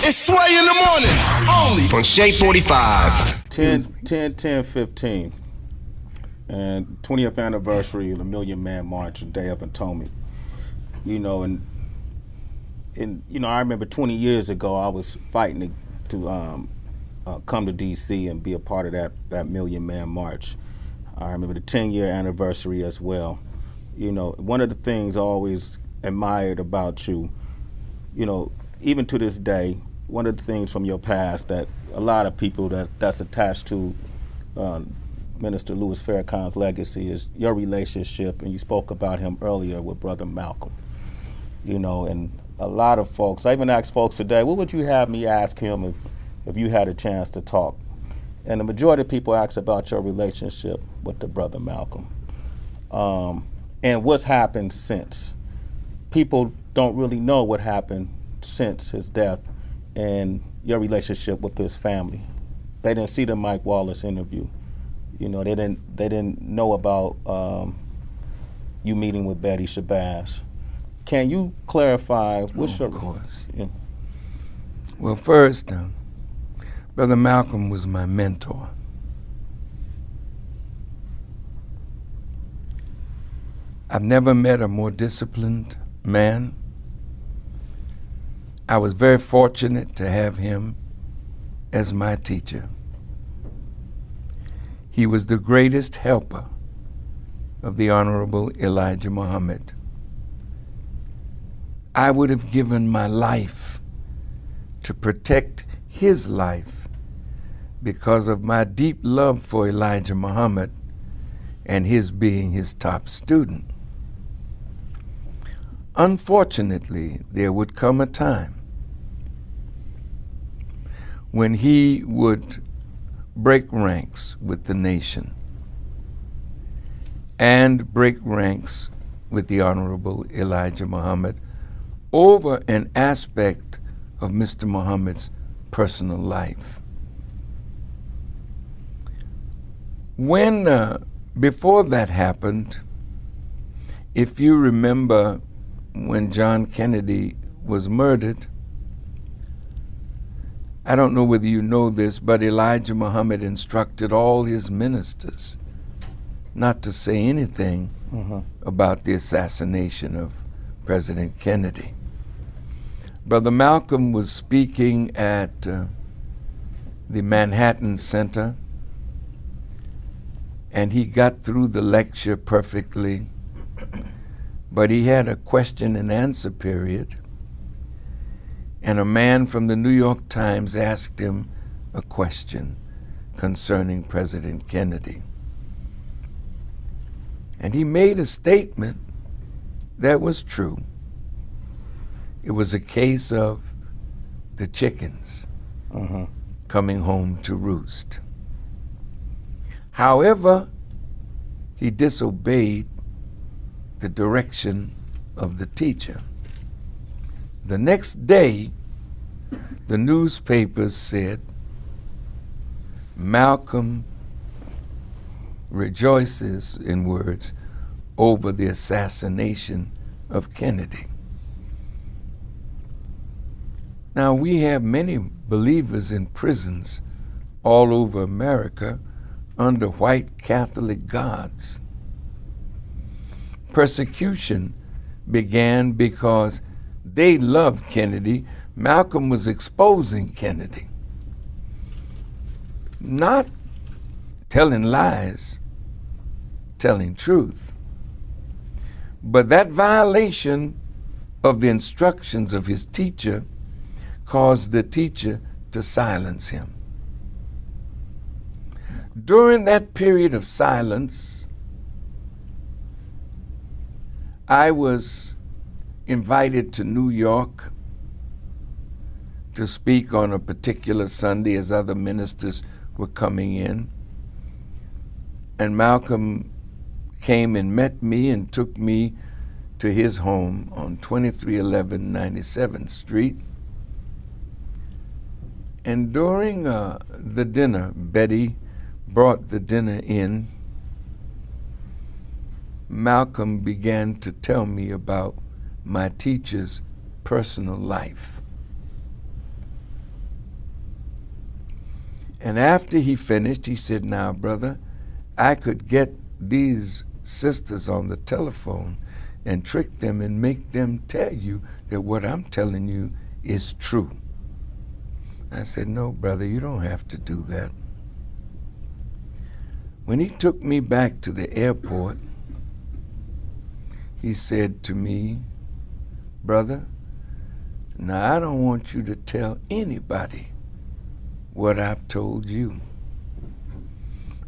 It's Sway in the morning, only on Shade 45. 10/10/15, and 20th anniversary of the Million Man March, the Day of Atonement. You know, and I remember 20 years ago I was fighting to come to D.C. and be a part of that Million Man March. I remember the 10-year anniversary as well. You know, one of the things I always admired about you, you know, even to this day, one of the things from your past that a lot of people that's attached to Minister Louis Farrakhan's legacy is your relationship, and you spoke about him earlier with Brother Malcolm. You know, and a lot of folks, I even asked folks today, what would you have me ask him if you had a chance to talk? And the majority of people ask about your relationship with the Brother Malcolm. And what's happened since. People don't really know what happened since his death and your relationship with his family. They didn't see the Mike Wallace interview. You know, they didn't know about you meeting with Betty Shabazz. Can you clarify what's your... Of course. Yeah. Well, first, Brother Malcolm was my mentor. I've never met a more disciplined man. I was very fortunate to have him as my teacher. He was the greatest helper of the Honorable Elijah Muhammad. I would have given my life to protect his life because of my deep love for Elijah Muhammad and his being his top student. Unfortunately, there would come a time when he would break ranks with the nation and break ranks with the Honorable Elijah Muhammad over an aspect of Mr. Muhammad's personal life. Before that happened, if you remember when John Kennedy was murdered, I don't know whether you know this, but Elijah Muhammad instructed all his ministers not to say anything about the assassination of President Kennedy. Brother Malcolm was speaking at the Manhattan Center, and he got through the lecture perfectly, but he had a question and answer period, and a man from the New York Times asked him a question concerning President Kennedy. And he made a statement that was true. It was a case of the chickens coming home to roost. However, he disobeyed the direction of the teacher. The next day, the newspapers said, Malcolm rejoices, in words, over the assassination of Kennedy. Now, we have many believers in prisons all over America under white Catholic gods. Persecution began because they loved Kennedy. Malcolm was exposing Kennedy, not telling lies, telling truth. But that violation of the instructions of his teacher caused the teacher to silence him. During that period of silence, I was invited to New York to speak on a particular Sunday as other ministers were coming in. And Malcolm came and met me and took me to his home on 2311 97th Street. And during the dinner, Betty brought the dinner in. Malcolm began to tell me about my teacher's personal life. And after he finished, he said, now, brother, I could get these sisters on the telephone and trick them and make them tell you that what I'm telling you is true. I said, no, brother, you don't have to do that. When he took me back to the airport, he said to me, brother, now I don't want you to tell anybody what I've told you.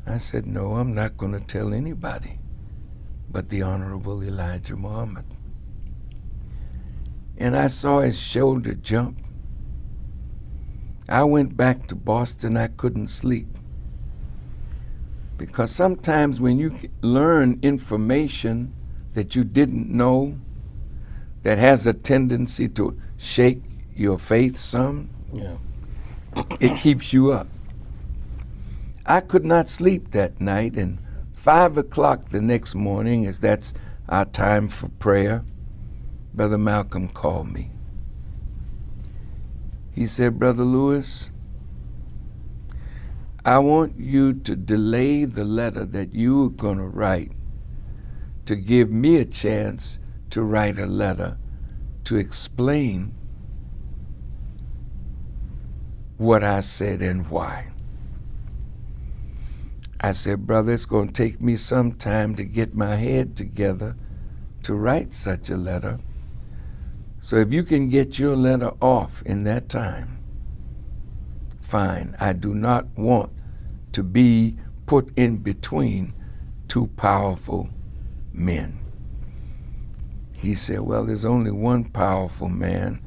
I said, no, I'm not going to tell anybody but the Honorable Elijah Muhammad. And I saw his shoulder jump. I went back to Boston. I couldn't sleep. Because sometimes when you learn information that you didn't know, that has a tendency to shake your faith some, Yeah. it keeps you up. I could not sleep that night, and 5 o'clock the next morning, as that's our time for prayer, Brother Malcolm called me. He said, Brother Lewis, I want you to delay the letter that you were going to write to give me a chance to write a letter to explain what I said and why. I said, brother, it's going to take me some time to get my head together to write such a letter. So if you can get your letter off in that time, fine. I do not want to be put in between two powerful men. He said, well, there's only one powerful man.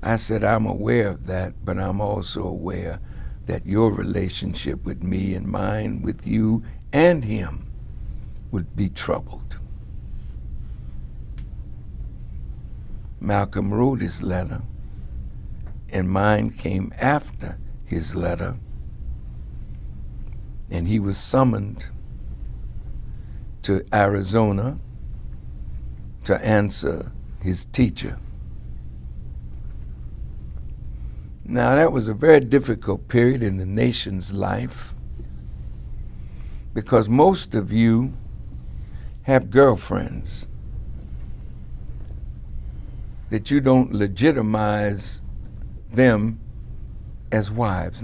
I said, I'm aware of that, but I'm also aware that your relationship with me and mine with you and him would be troubled. Malcolm wrote his letter, and mine came after his letter, and he was summoned to Arizona to answer his teacher. Now, that was a very difficult period in the nation's life because most of you have girlfriends that you don't legitimize them as wives.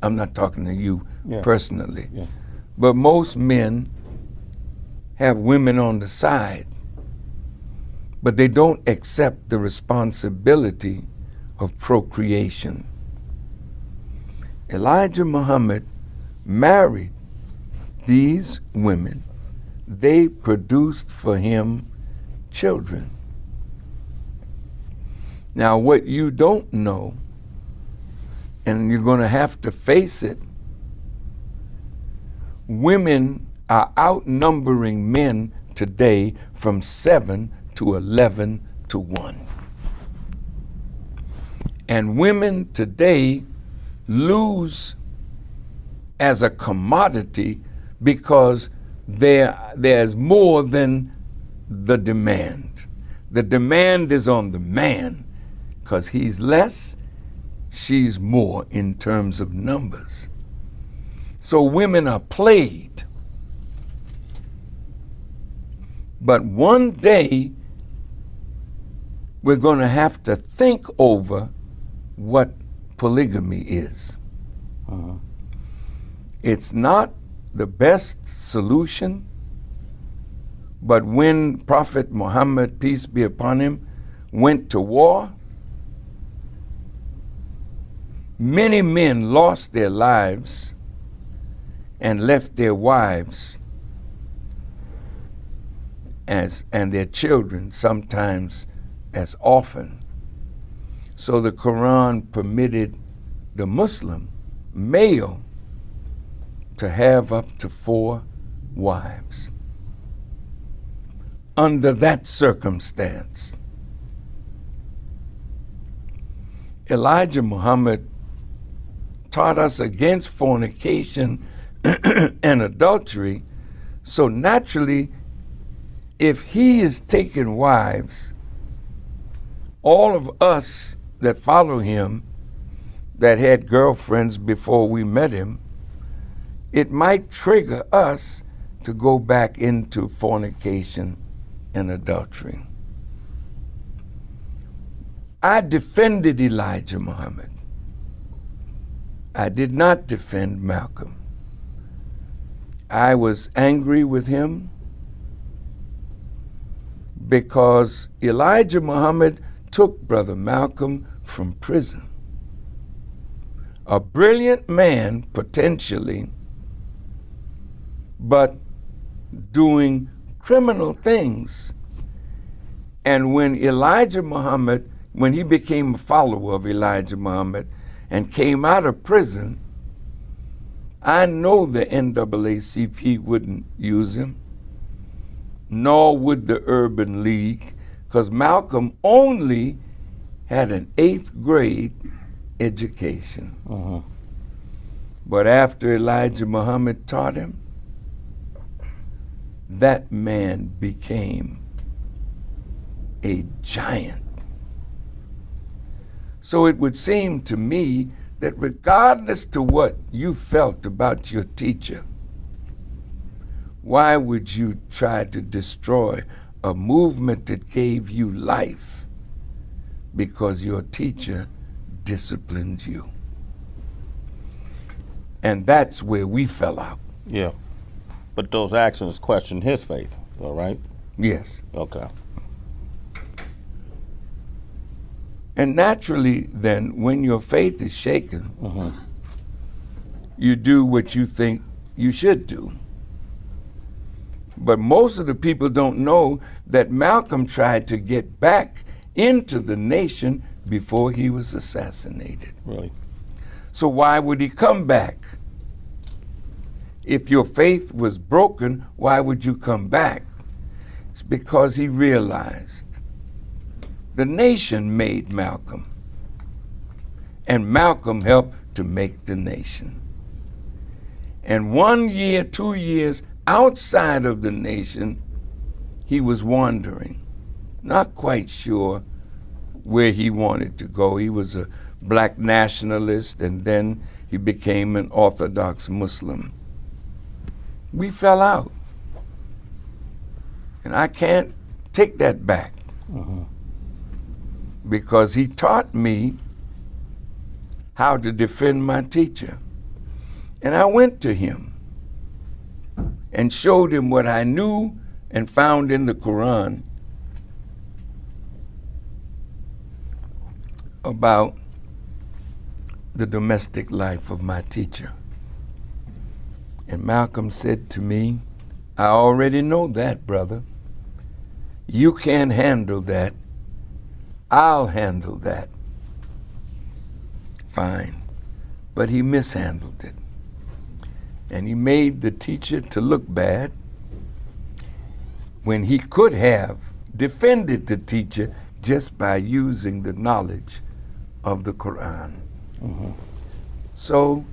I'm not talking to you personally, but most men have women on the side, but they don't accept the responsibility of procreation. Elijah Muhammad married these women. They produced for him children. Now, what you don't know, and you're going to have to face it, women are outnumbering men today from 7 to 11 to 1. And women today lose as a commodity because there's more than the demand. The demand is on the man because he's less, she's more in terms of numbers. So women are played. But one day, we're going to have to think over what polygamy is. It's not the best solution, but when Prophet Muhammad, peace be upon him, went to war, many men lost their lives and left their wives and their children sometimes as orphans. So the Quran permitted the Muslim male to have up to 4 wives. Under that circumstance, Elijah Muhammad taught us against fornication and adultery. So naturally, if he is taking wives, all of us that follow him, that had girlfriends before we met him, it might trigger us to go back into fornication and adultery. I defended Elijah Muhammad. I did not defend Malcolm. I was angry with him because Elijah Muhammad took Brother Malcolm from prison. A brilliant man, potentially, but doing criminal things. And when Elijah Muhammad, when he became a follower of Elijah Muhammad and came out of prison, I know the NAACP wouldn't use him, nor would the Urban League, because Malcolm only had an 8th grade education. But after Elijah Muhammad taught him, that man became a giant. So it would seem to me that regardless to what you felt about your teacher, why would you try to destroy a movement that gave you life because your teacher disciplined you? And that's where we fell out. Yeah. But those actions question his faith, though, right? Yes. Okay. And naturally, then, when your faith is shaken, you do what you think you should do. But most of the people don't know that Malcolm tried to get back into the nation before he was assassinated. Really? So why would he come back? If your faith was broken, why would you come back? It's because he realized the nation made Malcolm, and Malcolm helped to make the nation. And 1 year, 2 years outside of the nation, he was wandering, not quite sure where he wanted to go. He was a black nationalist, and then he became an Orthodox Muslim. We fell out. And I can't take that back. Because he taught me how to defend my teacher. And I went to him and showed him what I knew and found in the Quran about the domestic life of my teacher. And Malcolm said to me, I already know that, brother. You can't handle that. I'll handle that. Fine. But he mishandled it. And he made the teacher to look bad when he could have defended the teacher just by using the knowledge of the Quran. So,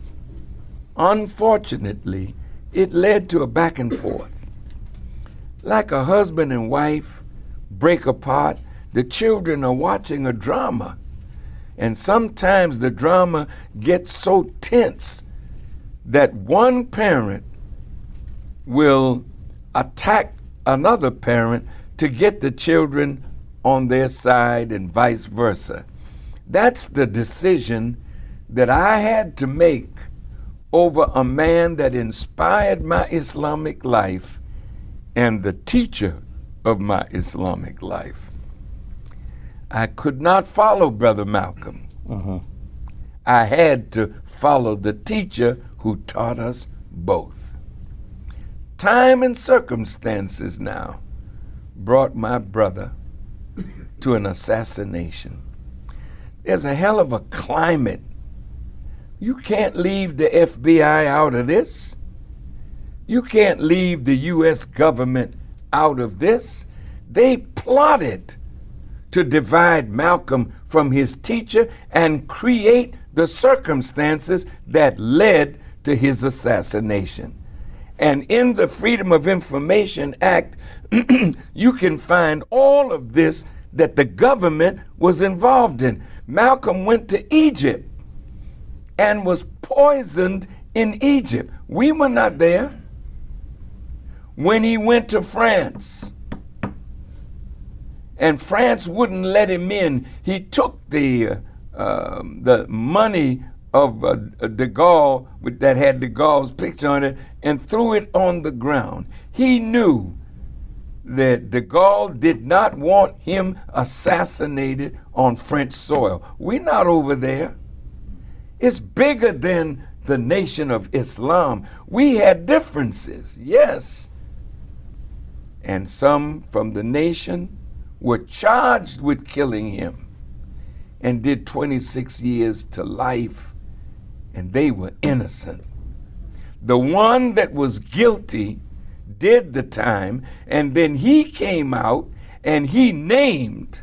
unfortunately, it led to a back and forth. Like a husband and wife break apart, the children are watching a drama. And sometimes the drama gets so tense that one parent will attack another parent to get the children on their side and vice versa. That's the decision that I had to make over a man that inspired my Islamic life and the teacher of my Islamic life. I could not follow Brother Malcolm. I had to follow the teacher who taught us both. Time and circumstances now brought my brother to an assassination. There's a hell of a climate. You can't leave the FBI out of this. You can't leave the U.S. government out of this. They plotted to divide Malcolm from his teacher and create the circumstances that led to his assassination. And in the Freedom of Information Act, you can find all of this that the government was involved in. Malcolm went to Egypt and was poisoned in Egypt. We were not there. When he went to France, and France wouldn't let him in, he took the money of de Gaulle that had de Gaulle's picture on it and threw it on the ground. He knew that de Gaulle did not want him assassinated on French soil. We're not over there. It's bigger than the Nation of Islam. We had differences, yes. And some from the nation were charged with killing him and did 26 years to life, and they were innocent. The one that was guilty did the time, and then he came out and he named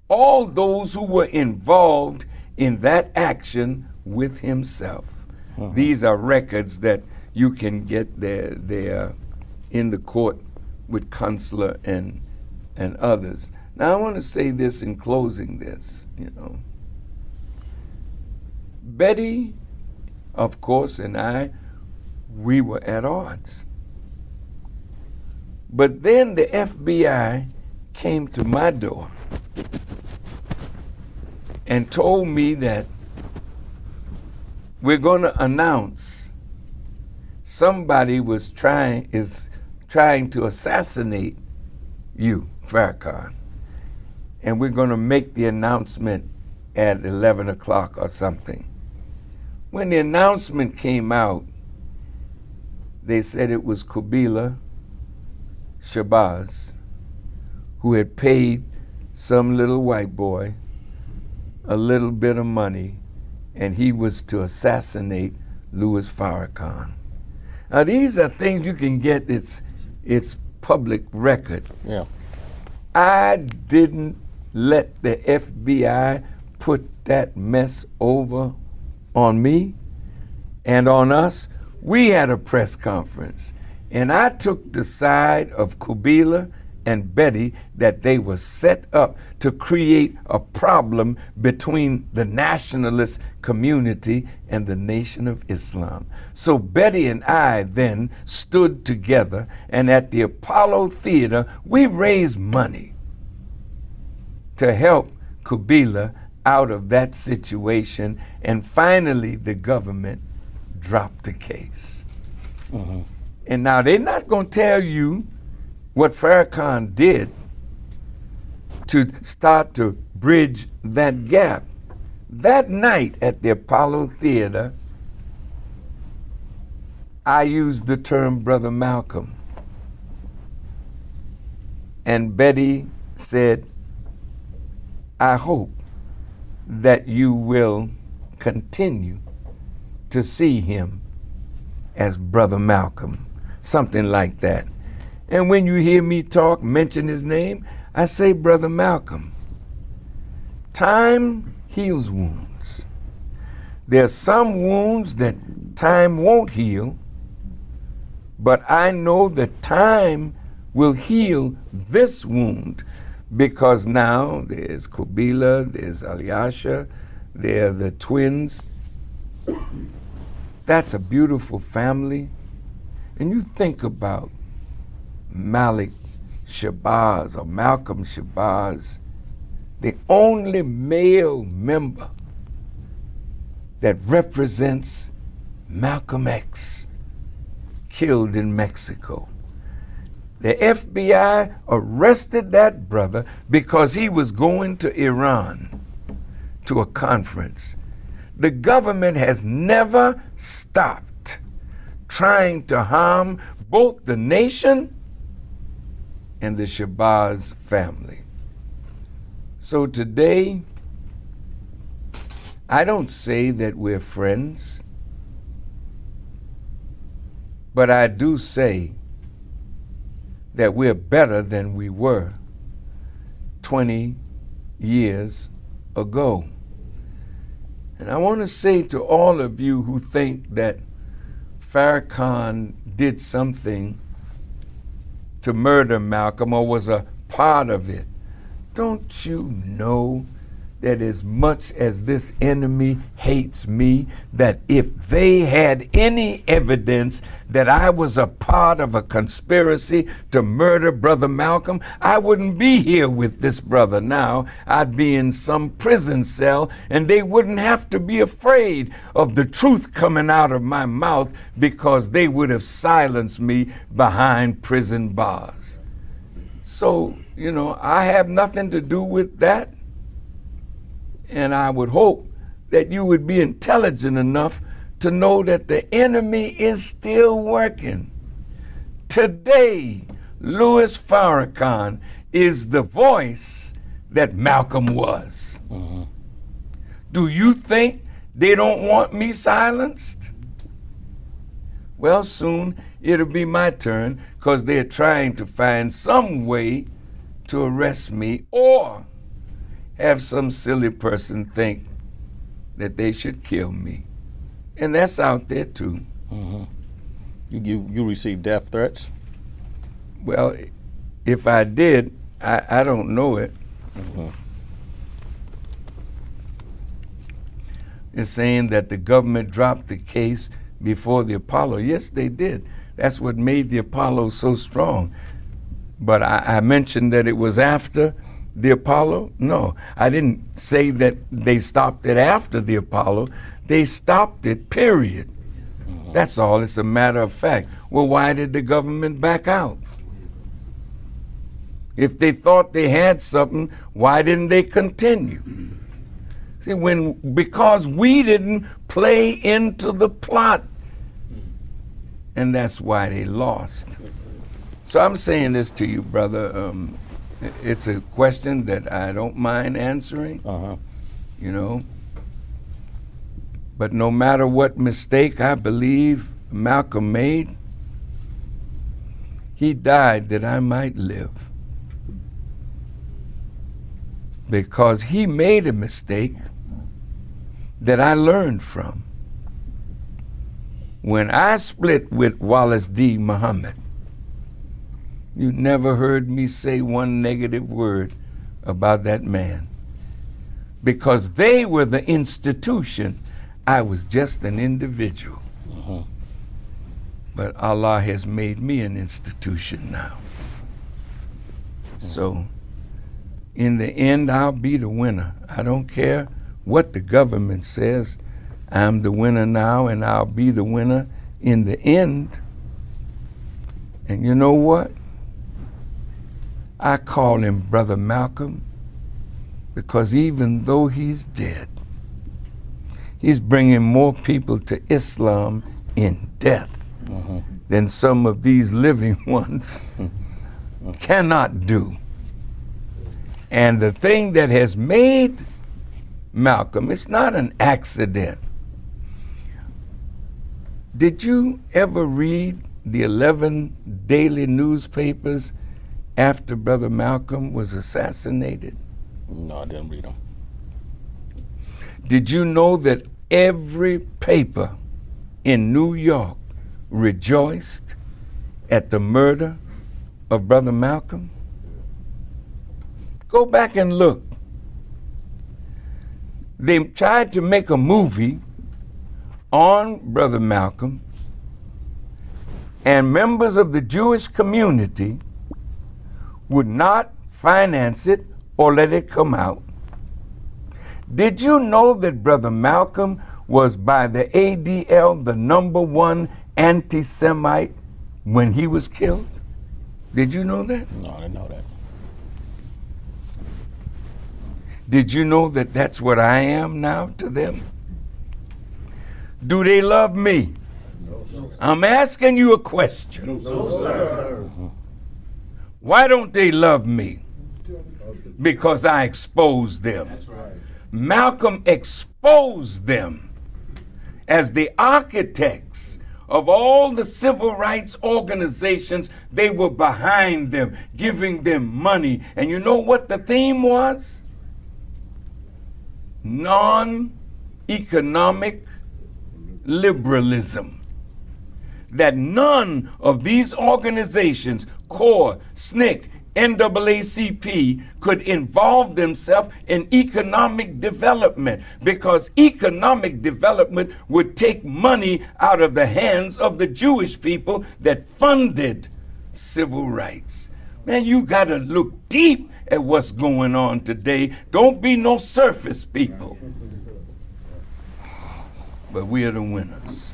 all those who were involved in that action with himself. These are records that you can get there in the court with Kunstler and others. Now I want to say this in closing this, Betty, of course, and I, we were at odds. But then the FBI came to my door and told me that we're going to announce somebody is trying to assassinate you, Farrakhan. And we're going to make the announcement at 11 o'clock or something. When the announcement came out, they said it was Qubilah Shabazz who had paid some little white boy a little bit of money, and he was to assassinate Louis Farrakhan. Now these are things you can get, it's public record. Yeah. I didn't let the FBI put that mess over on me and on us. We had a press conference, and I took the side of Qubilah and Betty that they were set up to create a problem between the nationalist community and the Nation of Islam. So Betty and I then stood together, and at the Apollo Theater, we raised money to help Qubilah out of that situation, and finally the government dropped the case. And now they're not going to tell you what Farrakhan did to start to bridge that gap. That night at the Apollo Theater, I used the term Brother Malcolm. And Betty said, I hope that you will continue to see him as Brother Malcolm, something like that. And when you hear me talk, mention his name, I say Brother Malcolm. Time heals wounds. There are some wounds that time won't heal, but I know that time will heal this wound, because now there's Qubilah, there's Alyasha, there are the twins. That's a beautiful family. And you think about Malik Shabazz or Malcolm Shabazz, the only male member that represents Malcolm X, killed in Mexico. The FBI arrested that brother because he was going to Iran to a conference. The government has never stopped trying to harm both the nation and the Shabazz family. So today, I don't say that we're friends, but I do say that we're better than we were 20 years ago. And I want to say to all of you who think that Farrakhan did something to murder Malcolm or was a part of it, don't you know that as much as this enemy hates me, that if they had any evidence that I was a part of a conspiracy to murder Brother Malcolm, I wouldn't be here with this brother now. I'd be in some prison cell, and they wouldn't have to be afraid of the truth coming out of my mouth, because they would have silenced me behind prison bars. So, you know, I have nothing to do with that. And I would hope that you would be intelligent enough to know that the enemy is still working. Today, Louis Farrakhan is the voice that Malcolm was. Do you think they don't want me silenced? Well, soon it'll be my turn, because they're trying to find some way to arrest me, or have some silly person think that they should kill me. And that's out there too. You received death threats? Well, if I did, I don't know it. They're saying that the government dropped the case before the Apollo. Yes, they did. That's what made the Apollo so strong. But I mentioned that it was after the Apollo? No, I didn't say that they stopped it after the Apollo. They stopped it, period. That's all. It's a matter of fact. Well, why did the government back out? If they thought they had something, why didn't they continue? See, because we didn't play into the plot. And that's why they lost. So I'm saying this to you, brother. It's a question that I don't mind answering, you know. But no matter what mistake I believe Malcolm made, he died that I might live. Because he made a mistake that I learned from. When I split with Wallace D. Muhammad, you never heard me say one negative word about that man. Because they were the institution, I was just an individual. But Allah has made me an institution now. So, in the end, I'll be the winner. I don't care what the government says. I'm the winner now, and I'll be the winner in the end. And you know what? I call him Brother Malcolm because even though he's dead, he's bringing more people to Islam in death than some of these living ones cannot do. And the thing that has made Malcolm, it's not an accident. Did you ever read the 11 daily newspapers after Brother Malcolm was assassinated? No, I didn't read them. Did you know that every paper in New York rejoiced at the murder of Brother Malcolm? Go back and look. They tried to make a movie on Brother Malcolm, and members of the Jewish community would not finance it or let it come out. Did you know that Brother Malcolm was by the ADL the #1 anti-Semite when he was killed? Did you know that? No, I didn't know that. Did you know that that's what I am now to them? Do they love me? No, I'm asking you a question. No, sir. Why don't they love me? Because I exposed them. That's right. Malcolm exposed them as the architects of all the civil rights organizations. They were behind them, giving them money. And you know what the theme was? Non-economic liberalism. That none of these organizations, CORE, SNCC, NAACP could involve themselves in economic development, because economic development would take money out of the hands of the Jewish people that funded civil rights. Man, you got to look deep at what's going on today. Don't be no surface people. But we are the winners.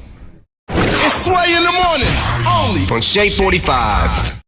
It's Sway in the morning, only On Shea 45.